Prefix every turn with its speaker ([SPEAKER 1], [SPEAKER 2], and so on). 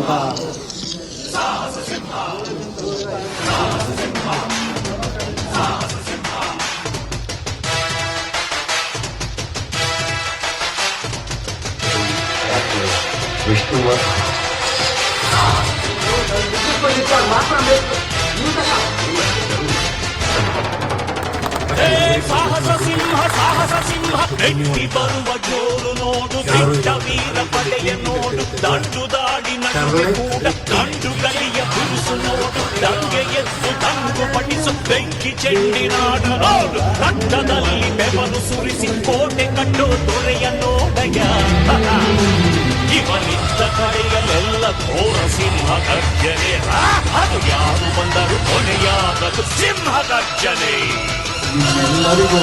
[SPEAKER 1] ವಿಷ್ಣು
[SPEAKER 2] ಸಾಹಸ ಸಿಂಹ ಬೆಟ್ಟಿ ಬರುವ ಜೋರು ನೋಡು, ಸಿಟ್ಟ ವೀರ ಪಡೆಯ ನೋಡು, ದಂಡು ದಾಡಿ ನಡುವೆ ಕೂಡ ದಂಡು ಗಲಿಯ ಬಿರುಸು ನೋಡು, ದಂಗೆ ಎದ್ದು ತಂಗು ಪಡಿಸು ಬೆಂಕಿ ಚೆಂಡಿನಾಡು ನೋಡು, ರಕ್ತದಲ್ಲಿ ಬೆವರು ಸುರಿಸಿ ಕೋಟೆ ಕಟ್ಟೋ ದೊರೆಯ ನೋಡಯ. ಇವನಿದ್ದ ಕಡೆಯಲ್ಲೆಲ್ಲ ಘೋರ ಸಿಂಹ ಗರ್ಜನೆ, ಅದು ಯಾರು ಬಂದರು ಕೊನೆಯಾಗದು ಸಿಂಹ ಗರ್ಜನೆ.
[SPEAKER 3] ಎಲ್ಲರಿಗೂ